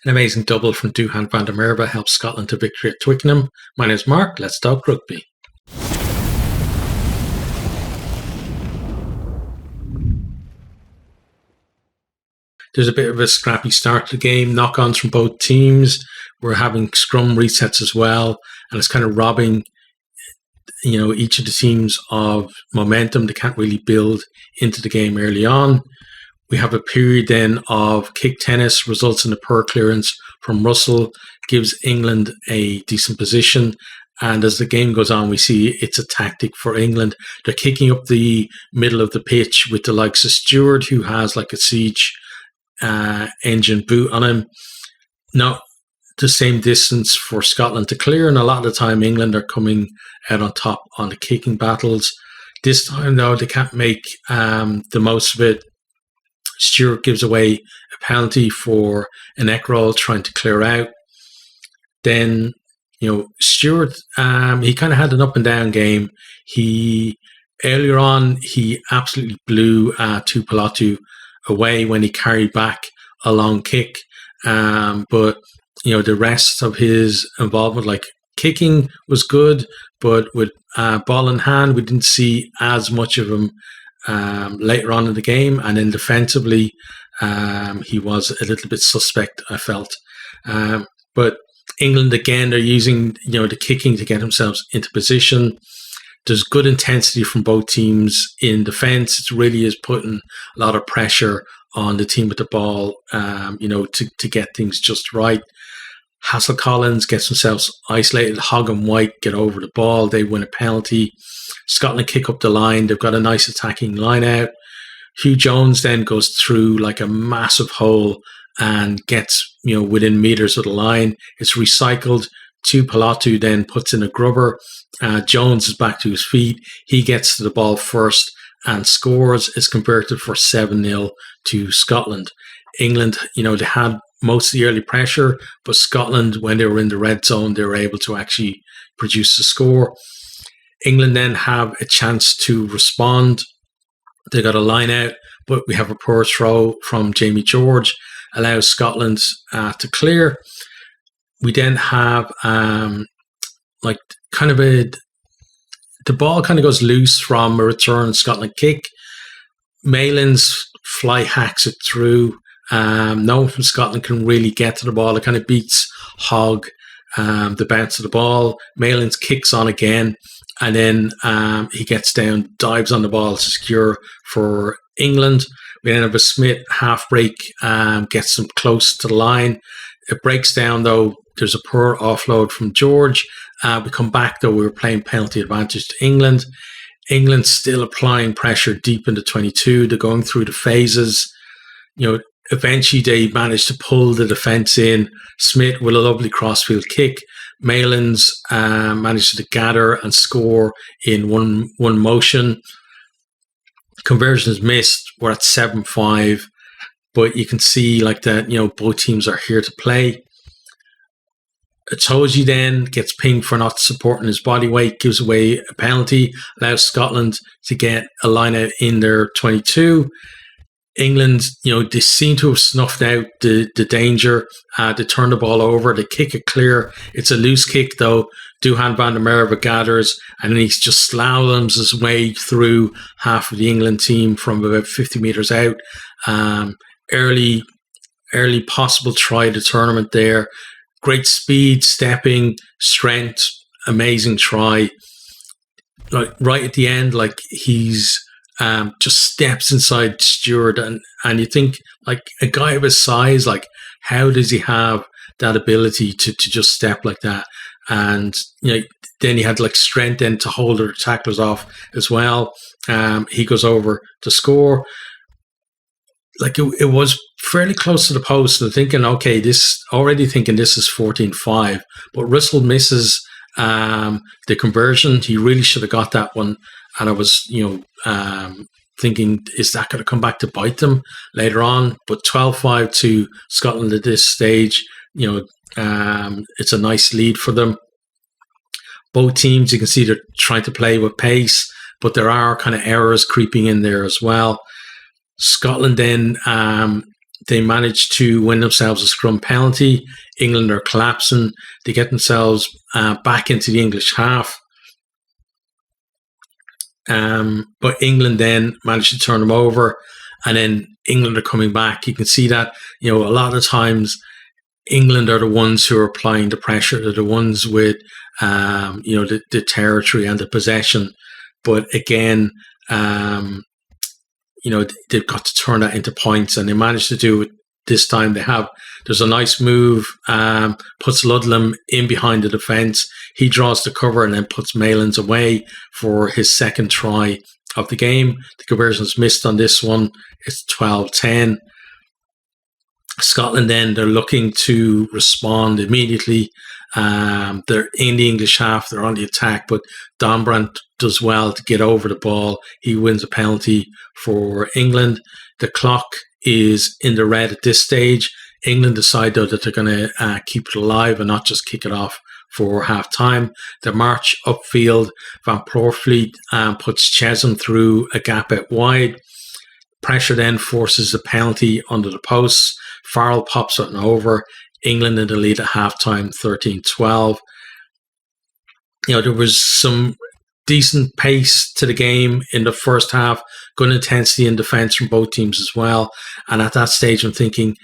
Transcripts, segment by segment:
An amazing double from Duhan van der Merwe helps Scotland to victory at Twickenham. My name is Mark. Let's talk rugby. There's a bit of a scrappy start to the game, knock-ons from both teams. We're having scrum resets as well, and it's kind of robbing each of the teams of momentum. They can't really build into the game early on. We have a period then of kick tennis, results in a poor clearance from Russell, gives England a decent position. And as the game goes on, we see it's a tactic for England. They're kicking up the middle of the pitch with the likes of Stewart, who has like a siege engine boot on him. Not the same distance for Scotland to clear, and a lot of the time England are coming out on top on the kicking battles. This time, though, they can't make the most of it. Stewart gives away a penalty for an neck roll trying to clear out. Then, Stewart, he kind of had an up and down game. Earlier on, he absolutely blew Tuipulotu away when he carried back a long kick. But, the rest of his involvement, like kicking was good, but with ball in hand, we didn't see as much of him later on in the game. And then defensively, he was a little bit suspect, I felt. But England, again, they're using, the kicking to get themselves into position. There's good intensity from both teams in defence. It really is putting a lot of pressure on the team with the ball, to get things just right. Hassel-Collins gets themselves isolated. Hogg and White get over the ball. They win a penalty. Scotland kick up the line. They've got a nice attacking line out. Hugh Jones then goes through like a massive hole and gets, within meters of the line. It's recycled. Tuipulotu then puts in a grubber. Jones is back to his feet. He gets to the ball first and scores. It's converted for 7-0 to Scotland. England, they had most of the early pressure, but Scotland, when they were in the red zone, they were able to actually produce the score. England then have a chance to respond. They got a line out, but we have a poor throw from Jamie George, allows Scotland to clear. We then have the ball kind of goes loose from a return Scotland kick. Malin's fly hacks it through. No one from Scotland can really get to the ball. It kind of beats Hogg, the bounce of the ball. Malin's kicks on again, and then he gets down, dives on the ball to secure for England. We then have a Smith half break, gets them close to the line. It breaks down, though. There's a poor offload from George. We come back, though. We were playing penalty advantage to England. England still applying pressure deep into 22. They're going through the phases. Eventually they managed to pull the defence in. Smith with a lovely crossfield kick. Malin's managed to gather and score in one motion. Conversions missed. We're at 7-5. But you can see that, both teams are here to play. Itoje then gets pinged for not supporting his body weight, gives away a penalty, allows Scotland to get a line out in their 22. England, they seem to have snuffed out the danger. They turn the ball over, they kick it clear. It's a loose kick, though. Duhan van der Merwe gathers, and then he just slaloms his way through half of the England team from about 50 metres out. Early possible try of the tournament there. Great speed, stepping, strength, amazing try. Right at the end, he's just steps inside Stewart, and you think, a guy of his size, how does he have that ability to just step like that? And then he had strength then to hold the tacklers off as well. He goes over to score. It was fairly close to the post, and thinking, okay, this is 14-5, but Russell misses the conversion. He really should have got that one, and I was thinking, is that going to come back to bite them later on? But 12-5 to Scotland at this stage, it's a nice lead for them. Both teams, you can see they're trying to play with pace, but there are kind of errors creeping in there as well. Scotland then, they manage to win themselves a scrum penalty. England are collapsing. They get themselves back into the English half. But England then managed to turn them over, and then England are coming back. You can see that, a lot of times England are the ones who are applying the pressure. They're the ones with, the territory and the possession. But again, they've got to turn that into points, and they managed to do it this time. There's a nice move, puts Ludlam in behind the defence. He draws the cover and then puts Malins away for his second try of the game. The conversion's missed on this one. It's 12-10. Scotland then, they're looking to respond immediately. They're in the English half, they're on the attack, but Dombrandt does well to get over the ball. He wins a penalty for England. The clock is in the red at this stage. England decide, though, that they're going to keep it alive and not just kick it off for half time. The march upfield, Van Poortvliet puts Chesham through a gap out wide. Pressure then forces a penalty under the posts. Farrell pops it over. England in the lead at halftime, 13-12. There was some decent pace to the game in the first half, good intensity in defence from both teams as well. And at that stage, I'm thinking,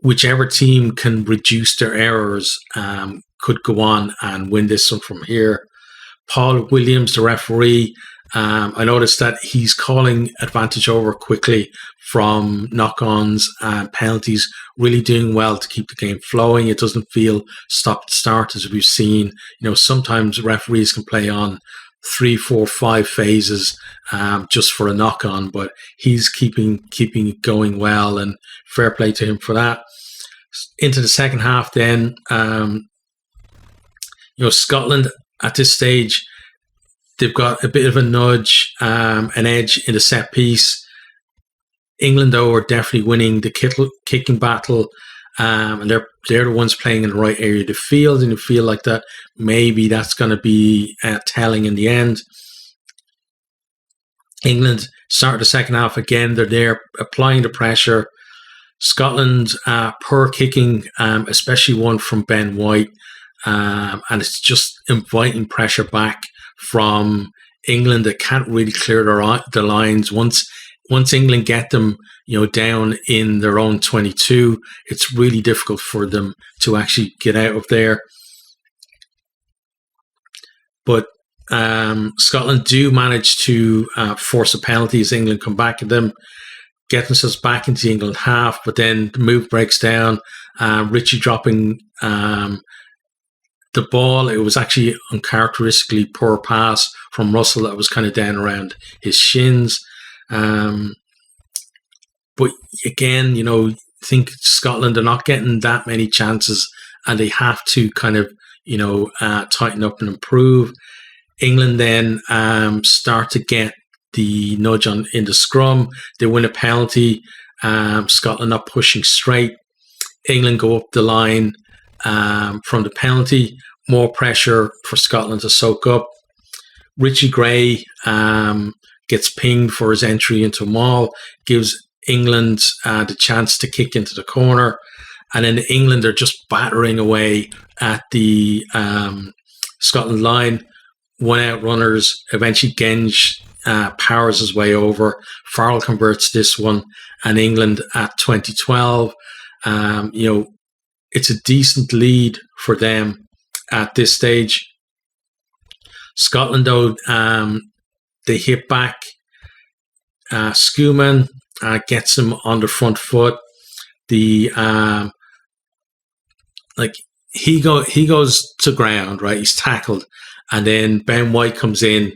whichever team can reduce their errors could go on and win this one from here. Paul Williams, the referee, I noticed that he's calling advantage over quickly from knock-ons and penalties, really doing well to keep the game flowing. It doesn't feel stop-start as we've seen. Sometimes referees can play on 3, 4, 5 phases just for a knock-on, but he's keeping it going well, and fair play to him for that. Into the second half then, Scotland at this stage, they've got a bit of a nudge, an edge in the set piece. England, though, are definitely winning the kicking battle, and they're the ones playing in the right area of the field, and you feel like that maybe that's going to be telling in the end. England start the second half again. They're there applying the pressure. Scotland, poor kicking, especially one from Ben White, and it's just inviting pressure back from England that can't really clear their lines. Once England get them, down in their own 22, it's really difficult for them to actually get out of there. But Scotland do manage to force a penalty as England come back at them, get themselves back into the England half, but then the move breaks down. Ritchie dropping the ball. It was actually uncharacteristically poor pass from Russell that was kind of down around his shins. But again, I think Scotland are not getting that many chances, and they have to kind of, tighten up and improve. England then start to get the nudge in the scrum. They win a penalty. Scotland not pushing straight. England go up the line from the penalty. More pressure for Scotland to soak up. Richie Gray gets pinged for his entry into a maul, gives England the chance to kick into the corner, and then England are just battering away at the Scotland line. One out runners. Eventually Genge powers his way over. Farrell converts this one, and England at 2012. It's a decent lead for them at this stage. Scotland, though, they hit back. Skuman gets him on the front foot. He goes to ground, right? He's tackled, and then Ben White comes in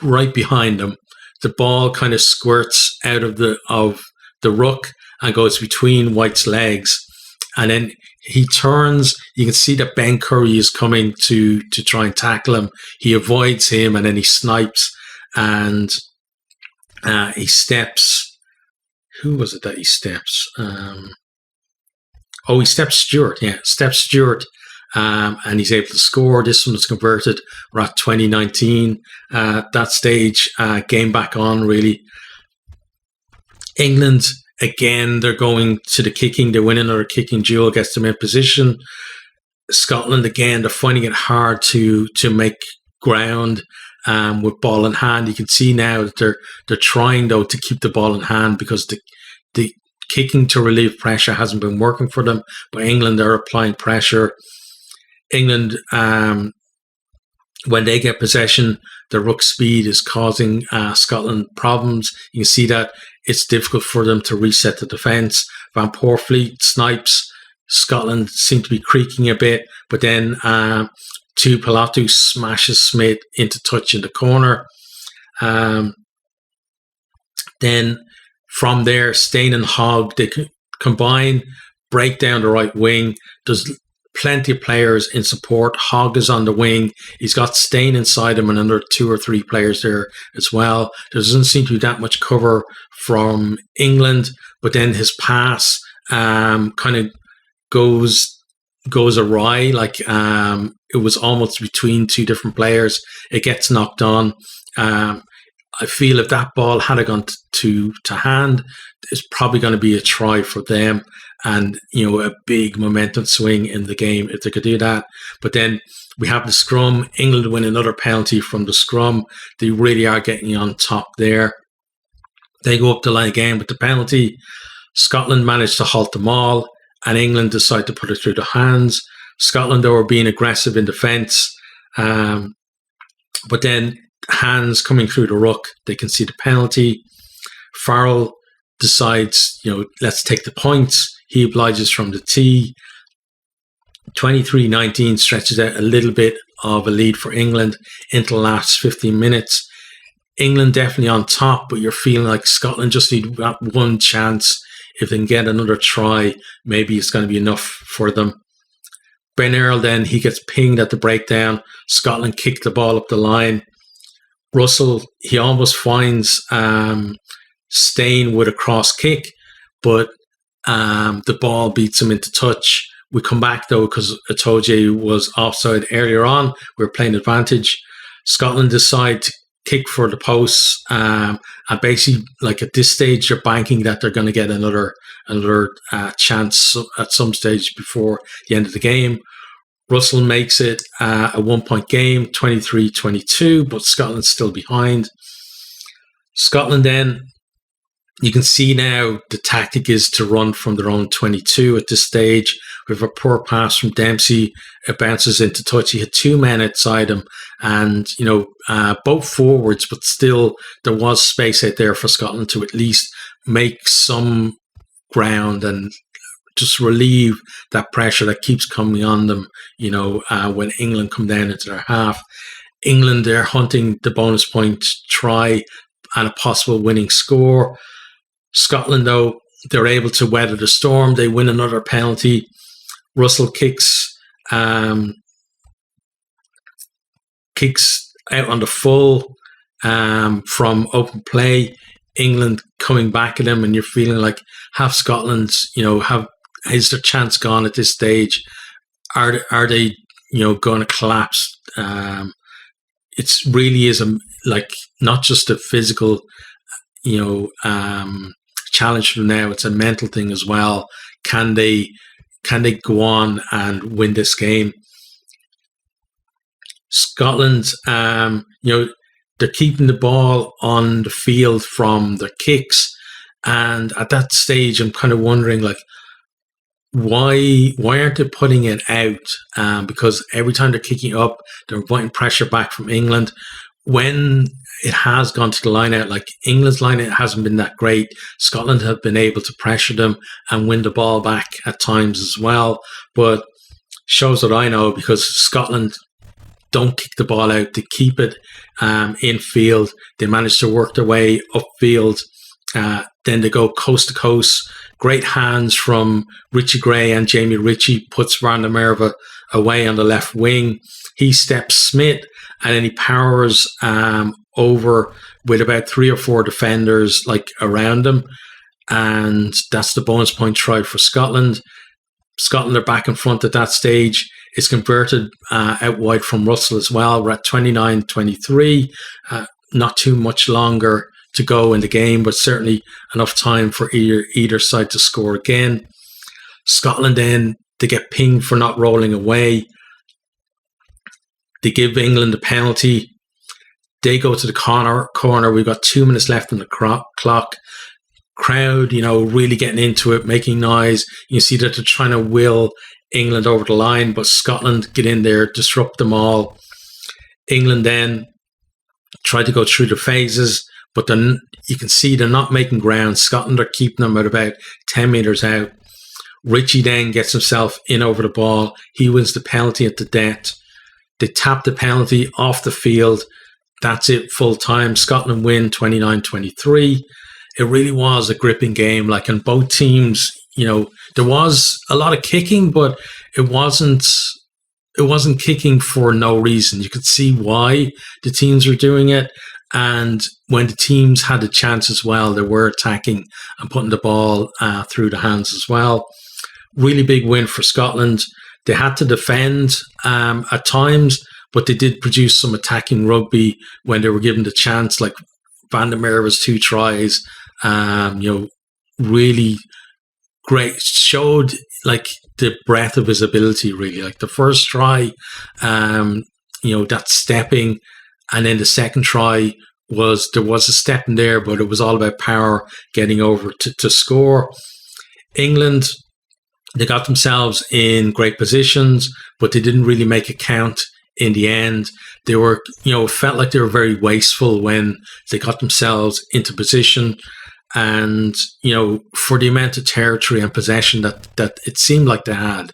right behind him. The ball kind of squirts out of the ruck and goes between White's legs, and then he turns. You can see that Ben Curry is coming to try and tackle him. He avoids him, and then he snipes, and he steps. Who was it that he steps? He steps Stewart. Yeah, steps Stewart, and he's able to score. This one was converted. We're at 2019. That stage, game back on, really. England, again, they're going to the kicking. They win another kicking duel, gets them in position. Scotland, again, they're finding it hard to make ground with ball in hand. You can see now that they're trying, though, to keep the ball in hand because the kicking to relieve pressure hasn't been working for them. But England are applying pressure. England, when they get possession, the ruck speed is causing Scotland problems. You can see that it's difficult for them to reset the defence. Van Poortvliet snipes. Scotland seem to be creaking a bit, but then Tuipulotu smashes Smith into touch in the corner. Then from there, Stein and Hogg, they combine, break down the right wing. There's plenty of players in support. Hogg is on the wing. He's got Stein inside him and another 2 or 3 players there as well. There doesn't seem to be that much cover from England, but then his pass kind of goes awry. Like it was almost between 2 different players. It gets knocked on. I feel if that ball had gone to hand, it's probably going to be a try for them, and a big momentum swing in the game if they could do that. But then we have the scrum. England win another penalty from the scrum. They really are getting on top there. They go up the line again with the penalty. Scotland managed to halt them all, and England decide to put it through the hands. Scotland, though, were being aggressive in defence, but then hands coming through the ruck, they can see the penalty. Farrell decides, let's take the points. He obliges from the tee. 23-19 stretches out a little bit of a lead for England into the last 15 minutes. England definitely on top, but you're feeling like Scotland just need that one chance. If they can get another try, maybe it's going to be enough for them. Ben Earl then, he gets pinged at the breakdown. Scotland kick the ball up the line. Russell, he almost finds Stein with a cross kick, but the ball beats him into touch. We come back, though, because Itoje was offside earlier on. We were playing advantage. Scotland decide to kick for the posts, and basically, like at this stage, you're banking that they're going to get another chance at some stage before the end of the game. Russell makes it a 1-point game, 23-22, but Scotland's still behind. Scotland then, you can see now the tactic is to run from their own 22 at this stage. We have a poor pass from Dempsey. It bounces into touch. He had 2 men outside him, and both forwards, but still there was space out there for Scotland to at least make some ground and just relieve that pressure that keeps coming on them, when England come down into their half. England, they're hunting the bonus point try and a possible winning score. Scotland, though, they're able to weather the storm. They win another penalty. Russell kicks out on the full from open play. England coming back at them, and you're feeling like have Scotland's, is their chance gone at this stage? Are they, going to collapse? It's really is not just a physical, challenge for them now. It's a mental thing as well. Can they go on and win this game? Scotland, they're keeping the ball on the field from their kicks, and at that stage, I'm kind of wondering, why aren't they putting it out? Because every time they're kicking up, they're inviting pressure back from England. When it has gone to the line out, like England's line out hasn't been that great. Scotland have been able to pressure them and win the ball back at times as well. But shows that I know, because Scotland don't kick the ball out. They keep it in field. They manage to work their way upfield. Then they go coast to coast. Great hands from Richie Gray and Jamie Ritchie puts Randa Merva away on the left wing. He steps Smith, and then he powers over with about 3 or 4 defenders around him. And that's the bonus point try for Scotland. Scotland are back in front at that stage. It's converted out wide from Russell as well. We're at 29-23. Not too much longer to to go in the game, but certainly enough time for either side to score again. Scotland then, they get pinged for not rolling away. They give England a penalty. They go to the corner. We've got 2 minutes left on the clock. Crowd, really getting into it, making noise. You see that they're trying to will England over the line, but Scotland get in there, disrupt them all. England then try to go through the phases, but then you can see they're not making ground. Scotland are keeping them at about 10 metres out. Richie then gets himself in over the ball. He wins the penalty at the death. They tap the penalty off the field. That's it, full time. Scotland win 29-23. It really was a gripping game. Like, in both teams, there was a lot of kicking, but it wasn't kicking for no reason. You could see why the teams were doing it. And when the teams had the chance as well, they were attacking and putting the ball through the hands as well. Really big win for Scotland. They had to defend at times, but they did produce some attacking rugby when they were given the chance. Like Van der Merwe's 2 tries, really great. Showed like the breadth of his ability, really. Like the first try, that stepping, and then the second try there was a step in there, but it was all about power, getting over to score. England, they got themselves in great positions, but they didn't really make a count in the end. They were, felt like they were very wasteful when they got themselves into position. And, for the amount of territory and possession that it seemed like they had,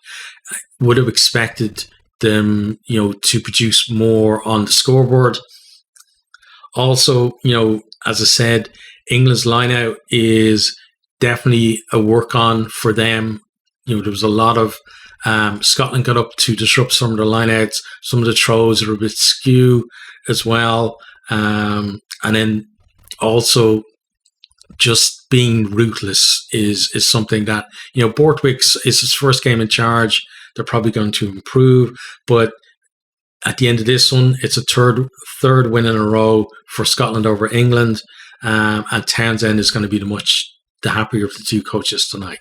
I would have expected them, to produce more on the scoreboard. Also, as I said, England's line-out is definitely a work on for them. There was a lot of Scotland got up to disrupt some of the lineouts. Some of the throws are a bit skew as well. And then also just being ruthless is something that, Borthwick's is his first game in charge. They're probably going to improve. But at the end of this one, it's a third win in a row for Scotland over England. And Townsend is going to be the happier of the two coaches tonight.